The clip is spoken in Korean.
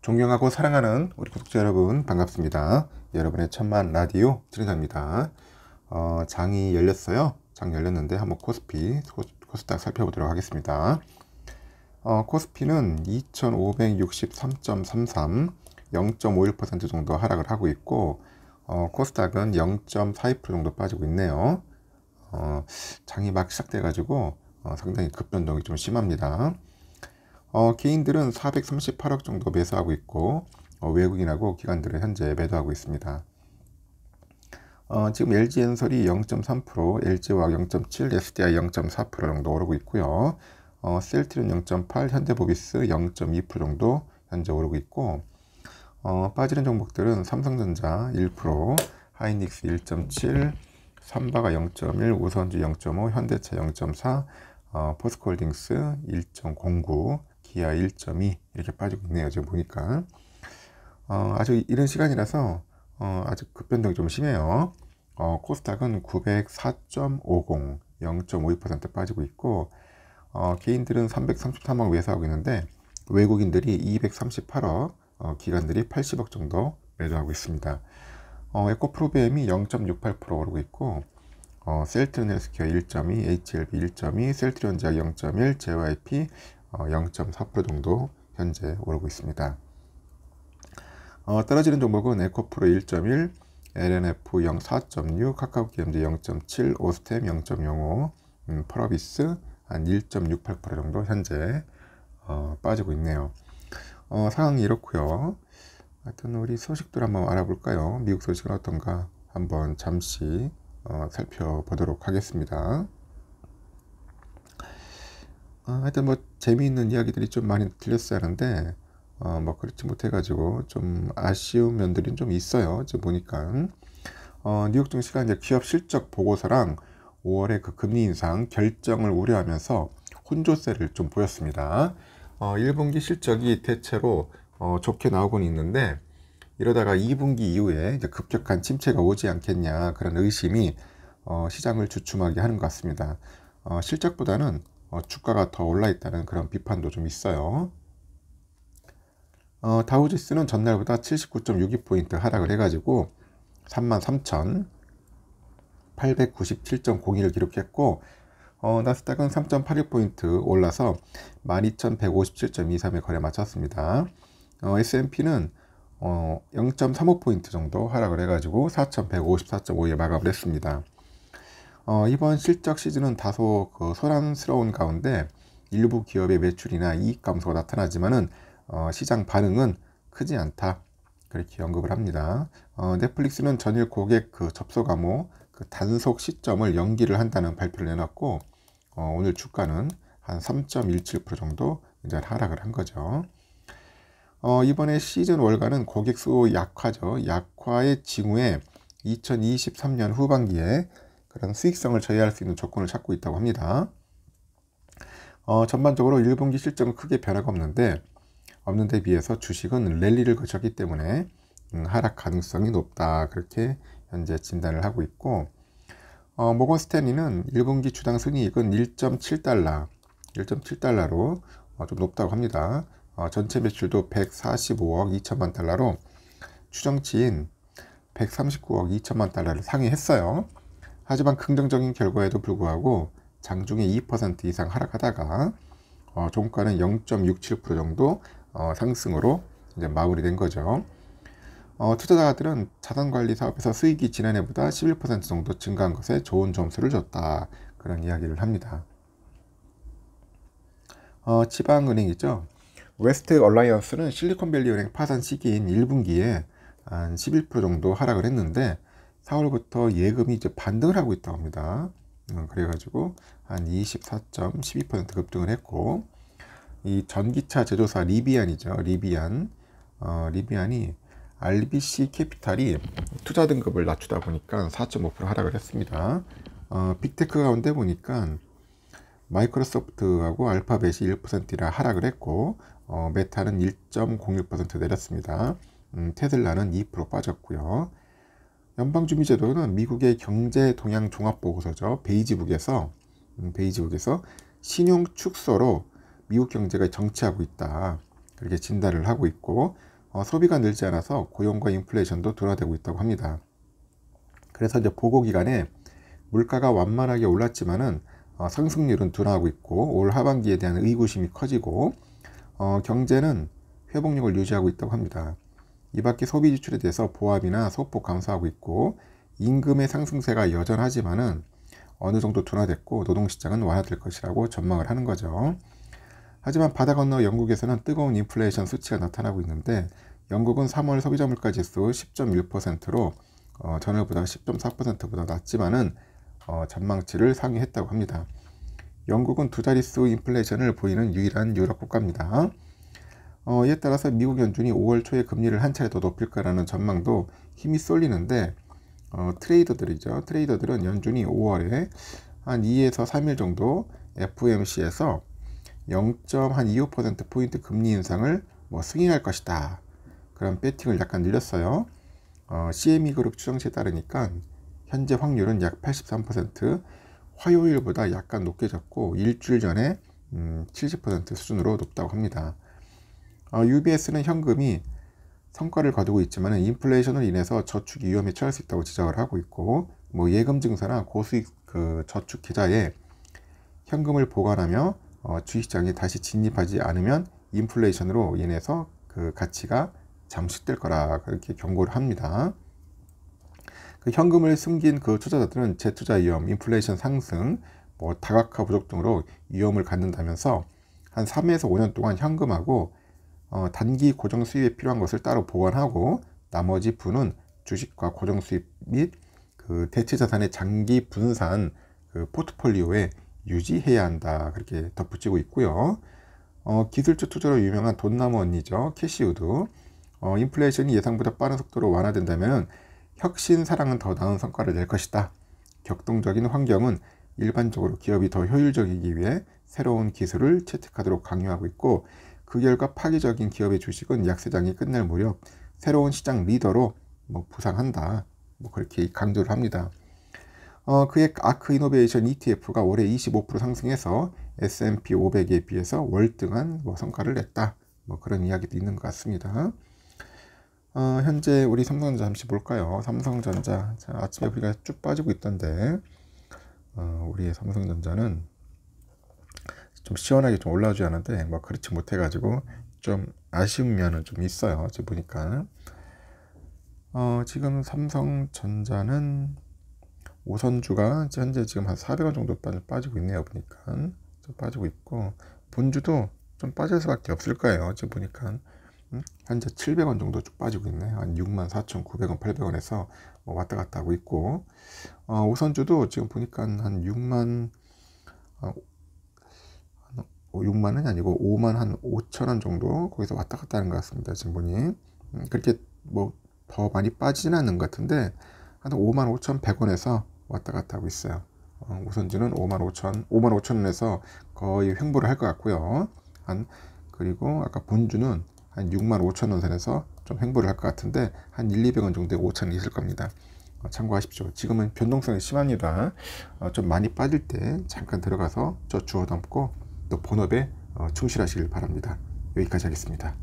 존경하고 사랑하는 우리 구독자 여러분 반갑습니다. 여러분의 천만 라디오 진행자입니다. 장이 열렸어요. 장 열렸는데 한번 코스닥 살펴보도록 하겠습니다. 코스피는 2563.33 0.51% 정도 하락을 하고 있고, 코스닥은 0.42% 정도 빠지고 있네요. 장이 막 시작돼 가지고 상당히 급변동이 좀 심합니다. 개인들은 438억 정도 매수하고 있고, 외국인하고 기관들은 현재 매도하고 있습니다. 지금 LG엔솔이 0.3%, LG화학 0.7%, SDI 0.4% 정도 오르고 있고요. 셀트리온 0.8%, 현대모비스 0.2% 정도 현재 오르고 있고, 빠지는 종목들은 삼성전자 1%, 하이닉스 1.7%, 삼바가 0.1%, 우선주 0.5%, 현대차 0.4%, 포스코홀딩스 1.09%, 기아 1.2% 이렇게 빠지고 있네요. 지금 보니까 아주 이른 시간이라서 아주 급변동이 좀 심해요. 코스닥은 904.50 0.52% 빠지고 있고, 개인들은 333억 매수하고 있는데 외국인들이 238억, 기관들이 80억 정도 매도하고 있습니다. 에코프로비엠이 0.68% 오르고 있고, 셀트리온 헬스케어 1.2, HLB 1.2, 셀트리온제약 0.1, JYP 0.4% 정도 현재 오르고 있습니다. 떨어지는 종목은 에코프로 1.1, LNF 4.6, 카카오게임즈 0.7, 오스템 0.05, 펄어비스 한 1.68% 정도 현재 빠지고 있네요. 상황이 이렇고요. 하여튼 우리 소식들 한번 알아볼까요? 미국 소식은 어떤가 한번 잠시 살펴보도록 하겠습니다. 하여튼 뭐 재미있는 이야기들이 좀 많이 들렸어야 하는데 뭐 그렇지 못해가지고 좀 아쉬운 면들이 좀 있어요. 지금 보니까 뉴욕 증시가 이제 기업 실적 보고서랑 5월의 그 금리 인상 결정을 우려하면서 혼조세를 좀 보였습니다. 1분기 실적이 대체로 좋게 나오곤 있는데, 이러다가 2분기 이후에 이제 급격한 침체가 오지 않겠냐, 그런 의심이 시장을 주춤하게 하는 것 같습니다. 실적보다는 주가가 더 올라 있다는 그런 비판도 좀 있어요. 다우지수는 전날보다 79.62포인트 하락을 해가지고 33,897.01을 기록했고, 나스닥은 3.81포인트 올라서 12,157.23에 거래 마쳤습니다. S&P는 0.35포인트 정도 하락을 해가지고 4,154.5에 마감을 했습니다. 이번 실적 시즌은 다소 소란스러운 가운데 일부 기업의 매출이나 이익 감소가 나타나지만은 시장 반응은 크지 않다, 그렇게 언급을 합니다. 넷플릭스는 전일 고객 접속 암호 단속 시점을 연기를 한다는 발표를 내놨고, 오늘 주가는 한 3.17% 정도 이제 하락을 한 거죠. 이번에 시즌 월가는 고객 수 약화죠. 약화의 징후에 2023년 후반기에 그런 수익성을 저해할 수 있는 조건을 찾고 있다고 합니다. 전반적으로 1분기 실적은 크게 변화가 없는데 비해서 주식은 랠리를 거쳤기 때문에 하락 가능성이 높다, 그렇게 현재 진단을 하고 있고, 모건 스탠리는 1분기 주당 순이익은 1.7달러로 좀 높다고 합니다. 전체 매출도 145억 2천만 달러로 추정치인 139억 2천만 달러를 상회했어요. 하지만 긍정적인 결과에도 불구하고 장중에 2% 이상 하락하다가 종가는 0.67% 정도 상승으로 이제 마무리된 거죠. 투자자들은 자산관리 사업에서 수익이 지난해보다 11% 정도 증가한 것에 좋은 점수를 줬다, 그런 이야기를 합니다. 지방은행이죠. 웨스트 얼라이언스는 실리콘밸리 은행 파산 시기인 1분기에 한 11% 정도 하락을 했는데 4월부터 예금이 이제 반등을 하고 있다고 합니다. 그래가지고 한 24.12% 급등을 했고, 이 전기차 제조사 리비안이죠. 리비안이 RBC 캐피탈이 투자 등급을 낮추다 보니까 4.5% 하락을 했습니다. 빅테크 가운데 보니까 마이크로소프트하고 알파벳이 1%라 하락을 했고, 메타는 1.01% 내렸습니다. 테슬라는 2% 빠졌고요. 연방준비제도는 미국의 경제 동향 종합보고서죠. 베이지북에서 신용 축소로 미국 경제가 정체하고 있다, 그렇게 진단을 하고 있고, 소비가 늘지 않아서 고용과 인플레이션도 둔화되고 있다고 합니다. 그래서 이제 보고 기간에 물가가 완만하게 올랐지만은 상승률은 둔화하고 있고 올 하반기에 대한 의구심이 커지고 경제는 회복력을 유지하고 있다고 합니다. 이 밖에 소비 지출에 대해서 보합이나 소폭 감소하고 있고 임금의 상승세가 여전하지만은 어느 정도 둔화됐고 노동시장은 완화될 것이라고 전망을 하는 거죠. 하지만 바다 건너 영국에서는 뜨거운 인플레이션 수치가 나타나고 있는데 영국은 3월 소비자 물가지수 10.1%로 전월보다 10.4%보다 낮지만은 전망치를 상회했다고 합니다. 영국은 두 자릿수 인플레이션을 보이는 유일한 유럽 국가입니다. 이에 따라서 미국 연준이 5월 초에 금리를 한 차례 더 높일 거라는 전망도 힘이 쏠리는데 트레이더들은 연준이 5월에 한 2에서 3일 정도 FOMC에서 0.25%포인트 금리 인상을 승인할 것이다. 그런 배팅을 약간 늘렸어요. CME 그룹 추정치에 따르니까 현재 확률은 약 83%, 화요일보다 약간 높게 잡고 일주일 전에 70% 수준으로 높다고 합니다. UBS는 현금이 성과를 거두고 있지만 인플레이션을 인해서 저축 위험에 처할 수 있다고 지적을 하고 있고 예금 증서나 고수익 저축 계좌에 현금을 보관하며 주식시장에 다시 진입하지 않으면 인플레이션으로 인해서 그 가치가 잠식될 거라 그렇게 경고를 합니다. 그 현금을 숨긴 그 투자자들은 재투자 위험, 인플레이션 상승, 다각화 부족 등으로 위험을 갖는다면서 한 3에서 5년 동안 현금하고 단기 고정 수입에 필요한 것을 따로 보관하고 나머지 부는 주식과 고정 수입 및 그 대체 자산의 장기 분산 그 포트폴리오에 유지해야 한다 그렇게 덧붙이고 있고요. 기술주 투자로 유명한 돈나무 언니죠. 캐시우드. 인플레이션이 예상보다 빠른 속도로 완화된다면 혁신 사랑은 더 나은 성과를 낼 것이다. 격동적인 환경은 일반적으로 기업이 더 효율적이기 위해 새로운 기술을 채택하도록 강요하고 있고 그 결과 파괴적인 기업의 주식은 약세장이 끝날 무렵 새로운 시장 리더로 부상한다. 그렇게 강조를 합니다. 그의 아크 이노베이션 ETF가 올해 25% 상승해서 S&P 500에 비해서 월등한 성과를 냈다. 그런 이야기도 있는 것 같습니다. 현재 우리 삼성전자 잠시 볼까요? 삼성전자 아침에 우리가 쭉 빠지고 있던데 우리의 삼성전자는 좀 시원하게 좀 올라오지 않은데 그렇지 못해가지고 좀 아쉬운 면은 좀 있어요. 지금 보니까 지금 삼성전자는 우선주가 현재 지금 한 400원 정도 빠지고 있네요. 보니까 좀 빠지고 있고 본주도 좀 빠질 수밖에 없을 거예요. 지금 보니까 현재 700원 정도 쭉 빠지고 있네요. 한 64,900원, 800원에서 왔다 갔다 하고 있고 우선주도 지금 보니까 한 6만원이 아니고 5만 한 5천원 정도 거기서 왔다 갔다 하는 것 같습니다. 지금 보니 그렇게 더 많이 빠지지는 않는 것 같은데 한 55,100원에서 왔다 갔다 하고 있어요. 우선주는 55,000원에서 거의 횡보를 할 것 같고요. 그리고 아까 본주는 한 65,000원 선에서 좀 횡보를 할 것 같은데 한 1,200원 정도의 5천원이 있을 겁니다. 참고하십시오. 지금은 변동성이 심합니다. 좀 많이 빠질 때 잠깐 들어가서 저 주워 담고 또 본업에 충실하시길 바랍니다. 여기까지 하겠습니다.